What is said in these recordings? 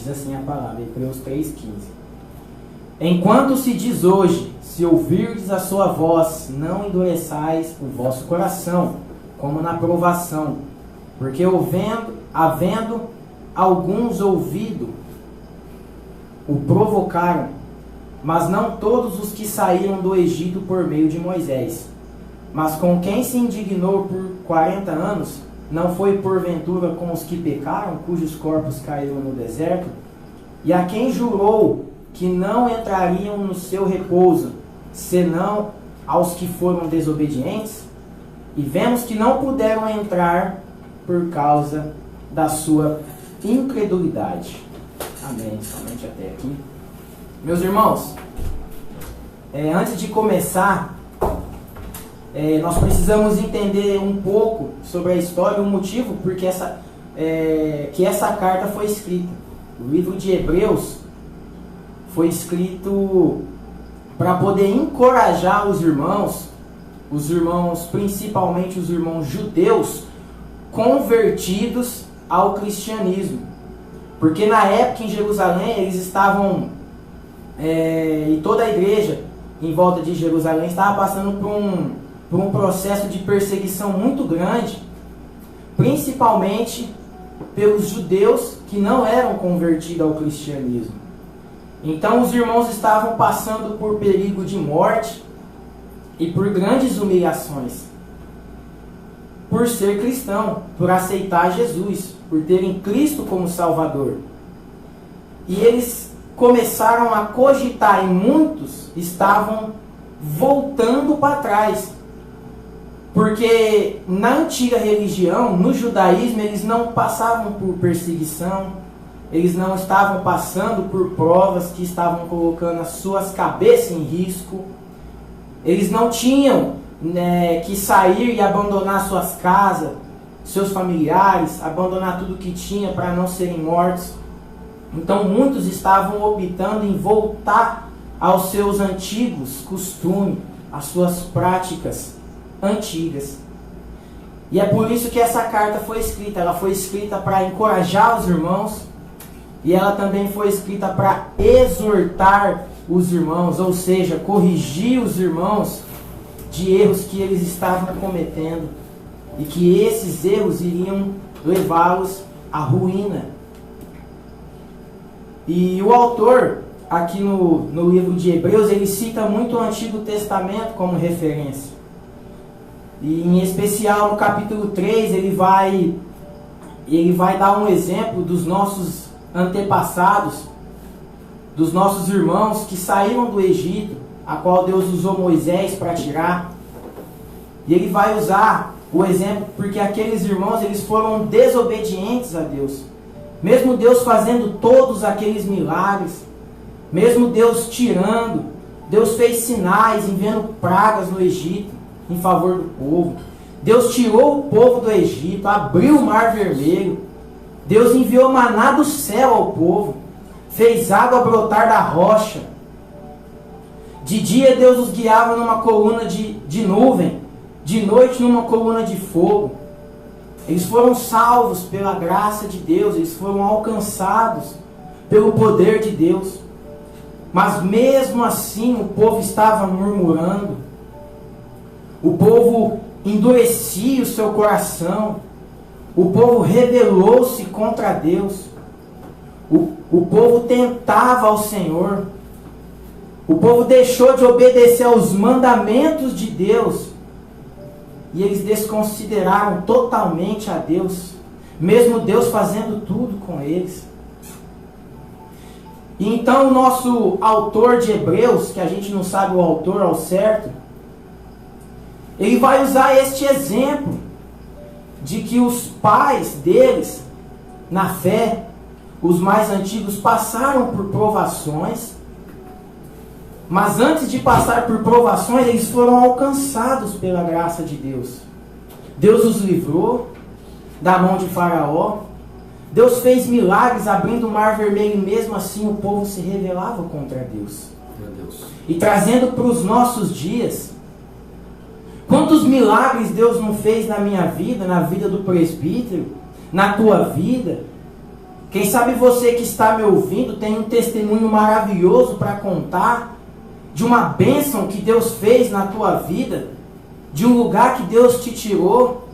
Diz assim a palavra, Hebreus 3,15. Enquanto se diz hoje, se ouvirdes a sua voz, não endureçais o vosso coração, como na provação, porque havendo alguns ouvido, o provocaram, mas não todos os que saíram do Egito por meio de Moisés. Mas com quem se indignou por 40 anos, não foi porventura com os que pecaram, cujos corpos caíram no deserto? E a quem jurou que não entrariam no seu repouso, senão aos que foram desobedientes? E vemos que não puderam entrar por causa da sua incredulidade. Amém. Somente até aqui. Meus irmãos, antes de começar, nós precisamos entender um pouco sobre a história, o motivo porque que essa carta foi escrita. O livro de Hebreus foi escrito para poder encorajar os irmãos, principalmente os irmãos judeus, convertidos ao cristianismo. Porque na época em Jerusalém eles estavam, e toda a igreja em volta de Jerusalém estava passando por um processo de perseguição muito grande, principalmente pelos judeus que não eram convertidos ao cristianismo. Então os irmãos estavam passando por perigo de morte e por grandes humilhações, por ser cristão, por aceitar Jesus, por terem Cristo como Salvador. E eles começaram a cogitar, e muitos estavam voltando para trás. Porque na antiga religião, no judaísmo, eles não passavam por perseguição, eles não estavam passando por provas que estavam colocando as suas cabeças em risco, eles não tinham que sair e abandonar suas casas, seus familiares, abandonar tudo que tinha para não serem mortos. Então muitos estavam optando em voltar aos seus antigos costumes, às suas práticas antigas. E é por isso que essa carta foi escrita. Ela foi escrita para encorajar os irmãos, e ela também foi escrita para exortar os irmãos, ou seja, corrigir os irmãos de erros que eles estavam cometendo, e que esses erros iriam levá-los à ruína. E o autor, aqui no livro de Hebreus, ele cita muito o Antigo Testamento como referência. E em especial no capítulo 3, ele vai dar um exemplo dos nossos antepassados, dos nossos irmãos que saíram do Egito, a qual Deus usou Moisés para tirar. E ele vai usar o exemplo porque aqueles irmãos, eles foram desobedientes a Deus. Mesmo Deus fazendo todos aqueles milagres, mesmo Deus tirando, Deus fez sinais, enviando pragas no Egito em favor do povo. Deus tirou o povo do Egito, abriu o mar vermelho. Deus enviou maná do céu ao povo, fez água brotar da rocha. De dia Deus os guiava numa coluna de nuvem, de noite numa coluna de fogo. Eles foram salvos pela graça de Deus, eles foram alcançados pelo poder de Deus. Mas mesmo assim o povo estava murmurando, o povo endurecia o seu coração, o povo rebelou-se contra Deus, o povo tentava ao Senhor, o povo deixou de obedecer aos mandamentos de Deus, e eles desconsideraram totalmente a Deus, mesmo Deus fazendo tudo com eles. E então o nosso autor de Hebreus, que a gente não sabe o autor ao certo, ele vai usar este exemplo de que os pais deles, na fé, os mais antigos, passaram por provações, mas antes de passar por provações, eles foram alcançados pela graça de Deus. Deus os livrou da mão de Faraó. Deus fez milagres abrindo o mar vermelho, e mesmo assim o povo se rebelava contra Deus. Meu Deus. E trazendo para os nossos dias, quantos milagres Deus não fez na minha vida, na vida do presbítero, na tua vida, Quem sabe você que está me ouvindo tem um testemunho maravilhoso para contar de uma bênção que Deus fez na tua vida, de um lugar que Deus te tirou,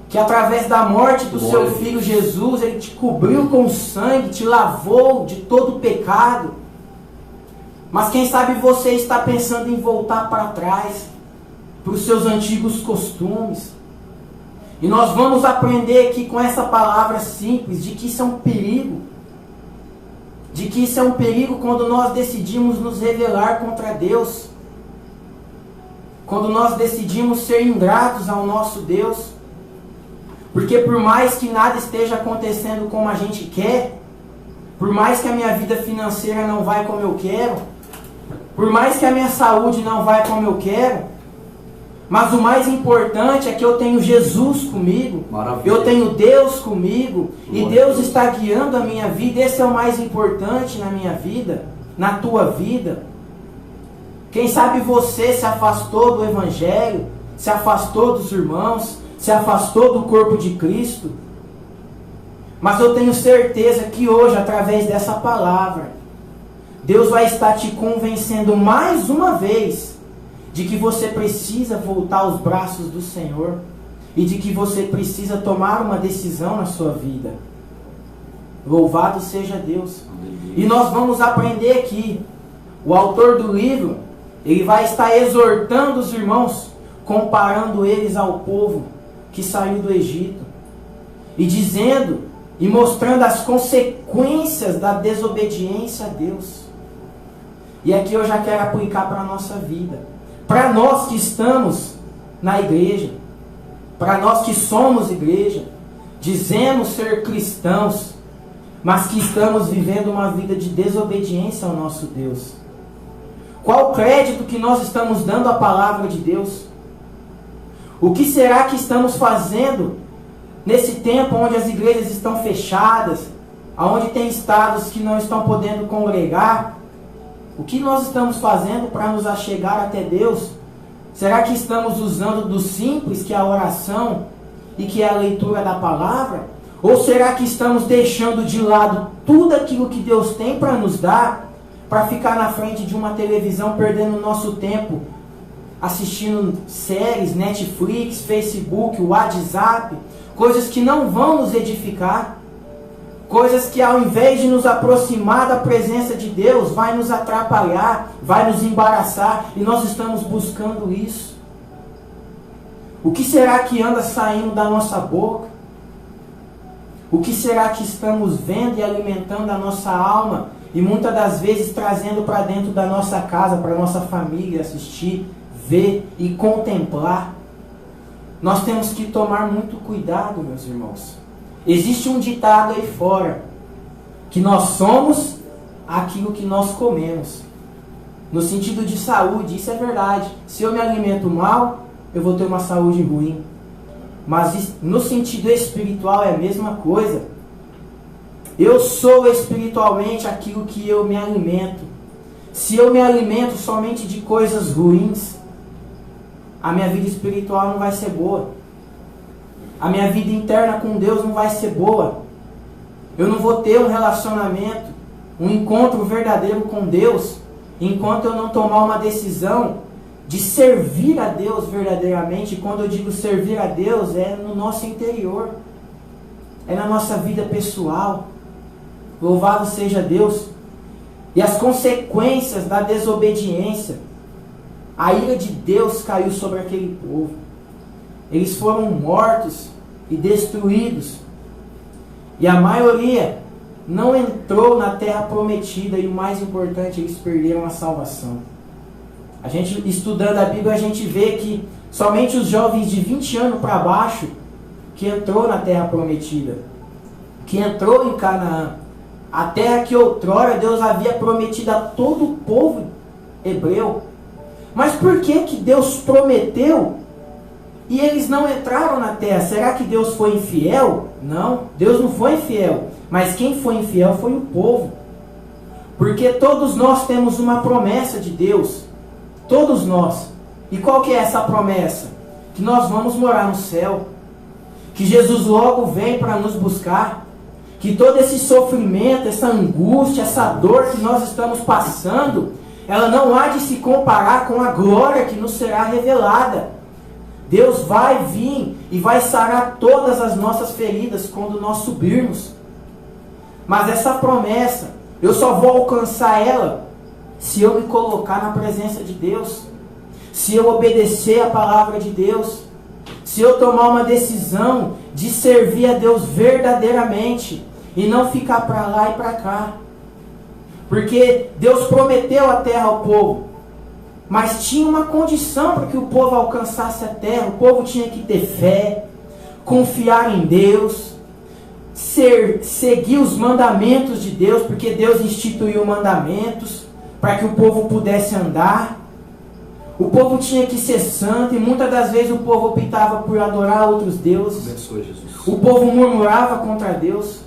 que através da morte do seu Filho Jesus, Ele te cobriu com sangue, te lavou de todo pecado. Mas quem sabe você está pensando em voltar para trás, para os seus antigos costumes. E nós vamos aprender aqui com essa palavra simples, de que isso é um perigo. De que isso é um perigo quando nós decidimos nos rebelar contra Deus. Quando nós decidimos ser ingratos ao nosso Deus. Porque por mais que nada esteja acontecendo como a gente quer, por mais que a minha vida financeira não vai como eu quero, por mais que a minha saúde não vai como eu quero, mas o mais importante é que eu tenho Jesus comigo, Maravilha. Eu tenho Deus comigo, e Deus está guiando a minha vida. Esse é o mais importante na minha vida, na tua vida. Quem sabe você se afastou do Evangelho, se afastou dos irmãos, se afastou do corpo de Cristo. Mas eu tenho certeza que hoje, através dessa palavra, Deus vai estar te convencendo mais uma vez de que você precisa voltar aos braços do Senhor e de que você precisa tomar uma decisão na sua vida. Louvado seja Deus. E nós vamos aprender aqui. O autor do livro, ele vai estar exortando os irmãos, comparando eles ao povo que saiu do Egito, e dizendo e mostrando as consequências da desobediência a Deus. E aqui eu já quero aplicar para a nossa vida. Para nós que estamos na igreja, para nós que somos igreja, dizemos ser cristãos, mas que estamos vivendo uma vida de desobediência ao nosso Deus. Qual o crédito que nós estamos dando à palavra de Deus? O que será que estamos fazendo nesse tempo onde as igrejas estão fechadas, onde tem estados que não estão podendo congregar? O que nós estamos fazendo para nos achegar até Deus? Será que estamos usando do simples, que é a oração e que é a leitura da palavra? Ou será que estamos deixando de lado tudo aquilo que Deus tem para nos dar, para ficar na frente de uma televisão, perdendo o nosso tempo, assistindo séries, Netflix, Facebook, WhatsApp, coisas que não vão nos edificar? Coisas que ao invés de nos aproximar da presença de Deus, vai nos atrapalhar, vai nos embaraçar, e nós estamos buscando isso. O que será que anda saindo da nossa boca? O que será que estamos vendo e alimentando a nossa alma, e muitas das vezes trazendo para dentro da nossa casa, para a nossa família assistir, ver e contemplar? Nós temos que tomar muito cuidado, meus irmãos. Existe um ditado aí fora, que nós somos aquilo que nós comemos. No sentido de saúde, isso é verdade. Se eu me alimento mal, eu vou ter uma saúde ruim. Mas no sentido espiritual é a mesma coisa. Eu sou espiritualmente aquilo que eu me alimento. Se eu me alimento somente de coisas ruins, a minha vida espiritual não vai ser boa. A minha vida interna com Deus não vai ser boa. Eu não vou ter um relacionamento, um encontro verdadeiro com Deus, enquanto eu não tomar uma decisão de servir a Deus verdadeiramente. E quando eu digo servir a Deus, é no nosso interior, é na nossa vida pessoal. Louvado seja Deus. E as consequências da desobediência, a ira de Deus caiu sobre aquele povo. Eles foram mortos e destruídos. E a maioria não entrou na terra prometida, e o mais importante, eles perderam a salvação. A gente, estudando a Bíblia, a gente vê que somente os jovens de 20 anos para baixo que entrou na terra prometida, que entrou em Canaã, a terra que outrora Deus havia prometido a todo o povo hebreu. Mas por que Deus prometeu e eles não entraram na terra? Será que Deus foi infiel? Não, Deus não foi infiel. Mas quem foi infiel foi o povo. Porque todos nós temos uma promessa de Deus. Todos nós. E qual que é essa promessa? Que nós vamos morar no céu. Que Jesus logo vem para nos buscar. que todo esse sofrimento, essa angústia, essa dor que nós estamos passando, ela não há de se comparar com a glória que nos será revelada. Deus vai vir e vai sarar todas as nossas feridas quando nós subirmos. Mas essa promessa, eu só vou alcançar ela se eu me colocar na presença de Deus, se eu obedecer a palavra de Deus, se eu tomar uma decisão de servir a Deus verdadeiramente e não ficar para lá e para cá. Porque Deus prometeu a terra ao povo, mas tinha uma condição para que o povo alcançasse a terra. O povo tinha que ter fé, confiar em Deus, seguir os mandamentos de Deus, porque Deus instituiu mandamentos para que o povo pudesse andar. O povo tinha que ser santo, e muitas das vezes o povo optava por adorar outros deuses. Abençoe, Jesus. O povo murmurava contra Deus.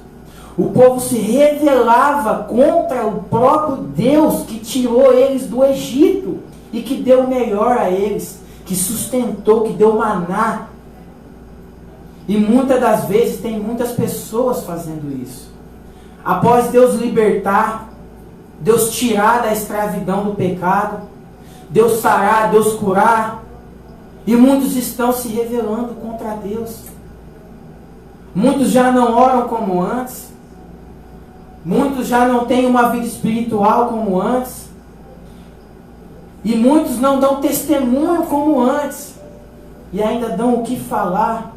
O povo se rebelava contra o próprio Deus que tirou eles do Egito e que deu o melhor a eles, que sustentou, que deu maná. E muitas das vezes tem muitas pessoas fazendo isso. Após Deus libertar, Deus tirar da escravidão do pecado, Deus sarar, Deus curar, e muitos estão se rebelando contra Deus. Muitos já não oram como antes. Muitos já não têm uma vida espiritual como antes. E muitos não dão testemunho como antes. E ainda dão o que falar.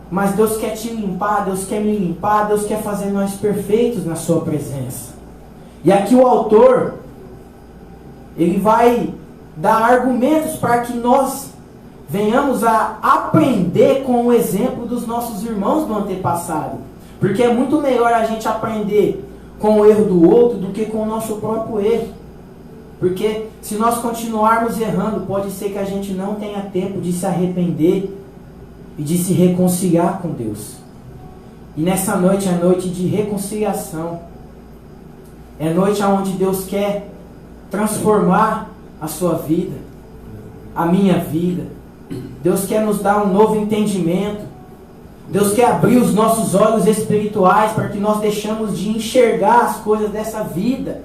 Mas Deus quer te limpar, Deus quer me limpar, Deus quer fazer nós perfeitos na sua presença. E aqui o autor, ele vai dar argumentos para que nós venhamos a aprender com o exemplo dos nossos irmãos do antepassado. Porque é muito melhor a gente aprender com o erro do outro do que com o nosso próprio erro. Porque se nós continuarmos errando, pode ser que a gente não tenha tempo de se arrepender e de se reconciliar com Deus. E nessa noite é noite de reconciliação. É noite onde Deus quer transformar a sua vida, a minha vida. Deus quer nos dar um novo entendimento. Deus quer abrir os nossos olhos espirituais para que nós deixemos de enxergar as coisas dessa vida.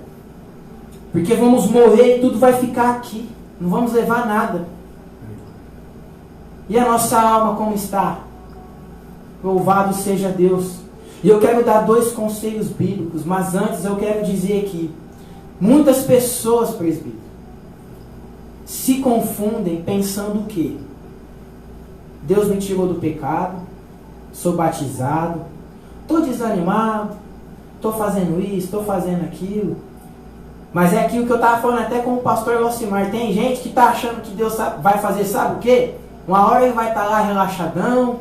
Porque vamos morrer e tudo vai ficar aqui. Não vamos levar nada. E a nossa alma como está? Louvado seja Deus. E eu quero dar 2 conselhos bíblicos, mas antes eu quero dizer que muitas pessoas, presbítero, se confundem pensando o quê? Deus me tirou do pecado, sou batizado, estou desanimado, estou fazendo isso, estou fazendo aquilo. Mas é aquilo que eu estava falando até com o pastor Locimar. Tem gente que está achando que Deus vai fazer sabe o quê? Uma hora ele vai estar lá relaxadão,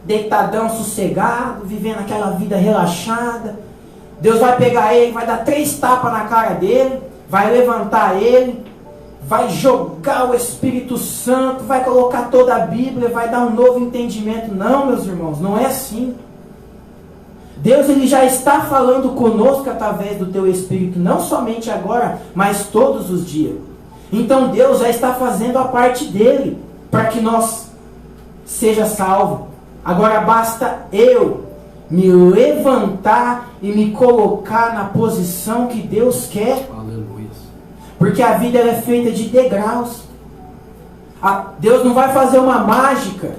deitadão, sossegado, vivendo aquela vida relaxada. Deus vai pegar ele, vai dar 3 tapas na cara dele, vai levantar ele, vai jogar o Espírito Santo, vai colocar toda a Bíblia, vai dar um novo entendimento. Não, meus irmãos, não é assim. Deus ele já está falando conosco através do teu Espírito, não somente agora, mas todos os dias. Então Deus já está fazendo a parte dele, para que nós seja salvo. Agora basta eu me levantar e me colocar na posição que Deus quer. Aleluia. Porque a vida ela é feita de degraus. Deus não vai fazer uma mágica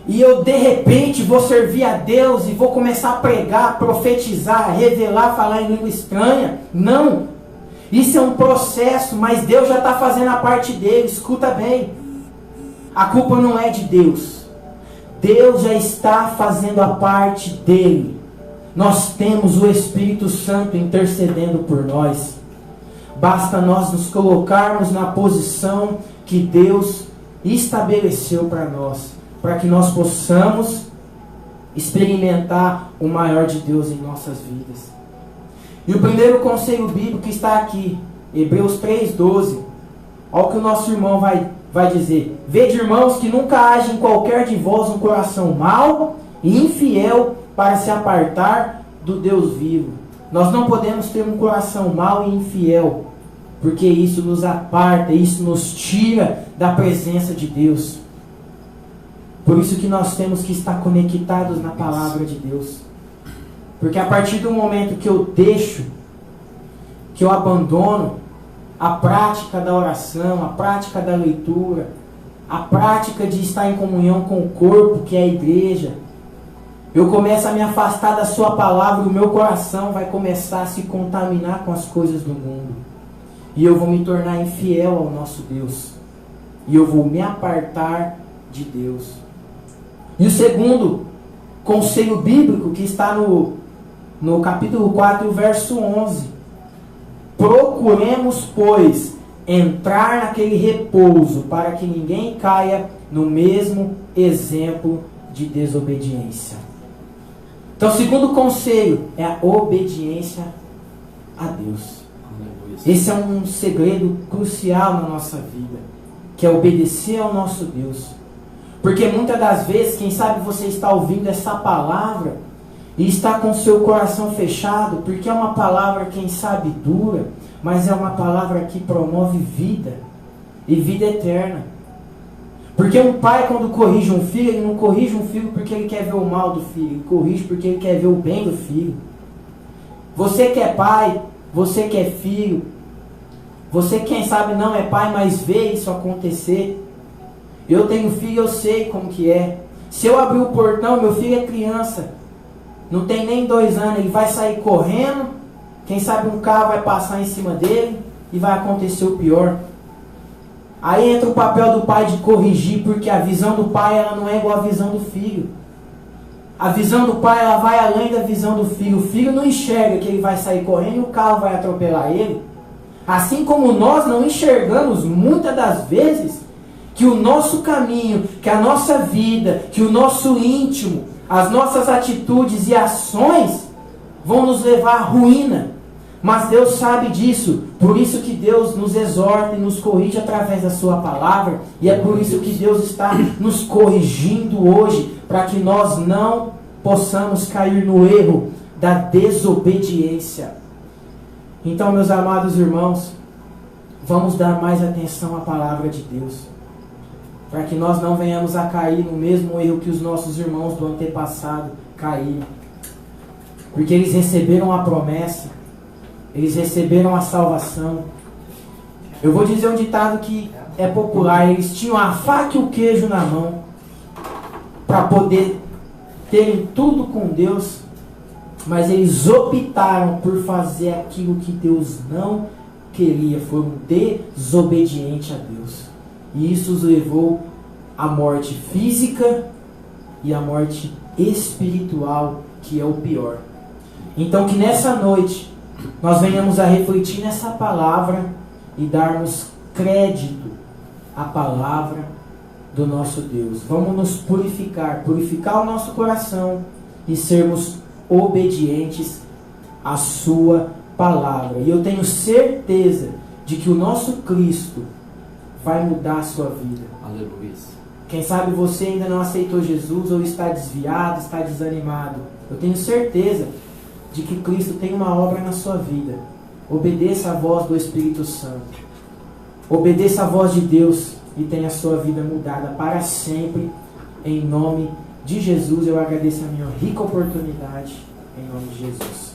e eu de repente vou servir a Deus e vou começar a pregar, profetizar, revelar, falar em língua estranha. Não. Isso é um processo, mas Deus já está fazendo a parte dele. Escuta bem. A culpa não é de Deus. Deus já está fazendo a parte dele. Nós temos o Espírito Santo intercedendo por nós. Basta nós nos colocarmos na posição que Deus estabeleceu para nós, para que nós possamos experimentar o maior de Deus em nossas vidas. E o primeiro conselho bíblico está aqui, Hebreus 3:12. Olha o que o nosso irmão vai dizer. Vede, irmãos, que nunca haja em qualquer de vós um coração mau e infiel para se apartar do Deus vivo. Nós não podemos ter um coração mau e infiel, porque isso nos aparta, isso nos tira da presença de Deus. Por isso que nós temos que estar conectados na palavra de Deus. Porque a partir do momento que eu deixo, que eu abandono a prática da oração, a prática da leitura, a prática de estar em comunhão com o corpo, que é a igreja, eu começo a me afastar da sua palavra, o meu coração vai começar a se contaminar com as coisas do mundo. E eu vou me tornar infiel ao nosso Deus. E eu vou me apartar de Deus. E o segundo conselho bíblico, que está no capítulo 4, verso 11. Procuremos, pois, entrar naquele repouso, para que ninguém caia no mesmo exemplo de desobediência. Então, o segundo conselho é a obediência a Deus. Esse é um segredo crucial na nossa vida, que é obedecer ao nosso Deus. Porque muitas das vezes, quem sabe você está ouvindo essa palavra e está com seu coração fechado, porque é uma palavra, quem sabe, dura, mas é uma palavra que promove vida e vida eterna. Porque um pai, quando corrige um filho, ele não corrige um filho porque ele quer ver o mal do filho, ele corrige porque ele quer ver o bem do filho. Você que é pai, você que é filho, você quem sabe não é pai, mas vê isso acontecer. Eu tenho filho, eu sei como que é. Se eu abrir o portão, meu filho é criança, não tem nem 2 anos, ele vai sair correndo, quem sabe um carro vai passar em cima dele e vai acontecer o pior. Aí entra o papel do pai de corrigir, porque a visão do pai ela não é igual à visão do filho. A visão do pai ela vai além da visão do filho. O filho não enxerga que ele vai sair correndo e o carro vai atropelar ele. Assim como nós não enxergamos muitas das vezes que o nosso caminho, que a nossa vida, que o nosso íntimo, as nossas atitudes e ações vão nos levar à ruína. Mas Deus sabe disso, por isso que Deus nos exorta e nos corrige através da sua palavra, e é por isso que Deus está nos corrigindo hoje, para que nós não possamos cair no erro da desobediência. Então, meus amados irmãos, vamos dar mais atenção à palavra de Deus, para que nós não venhamos a cair no mesmo erro que os nossos irmãos do antepassado caíram, porque eles receberam a promessa, eles receberam a salvação. Eu vou dizer um ditado que é popular. Eles tinham a faca e o queijo na mão para poder terem tudo com Deus, mas eles optaram por fazer aquilo que Deus não queria. Foram desobedientes a Deus. E isso os levou à morte física e à morte espiritual, que é o pior. Então que nessa noite nós venhamos a refletir nessa palavra e darmos crédito à palavra do nosso Deus. Vamos nos purificar o nosso coração e sermos obedientes à sua palavra. E eu tenho certeza de que o nosso Cristo vai mudar a sua vida. Aleluia. Quem sabe você ainda não aceitou Jesus ou está desviado, está desanimado. Eu tenho certeza de que Cristo tem uma obra na sua vida. Obedeça a voz do Espírito Santo. Obedeça a voz de Deus e tenha a sua vida mudada para sempre. Em nome de Jesus, eu agradeço a minha rica oportunidade. Em nome de Jesus.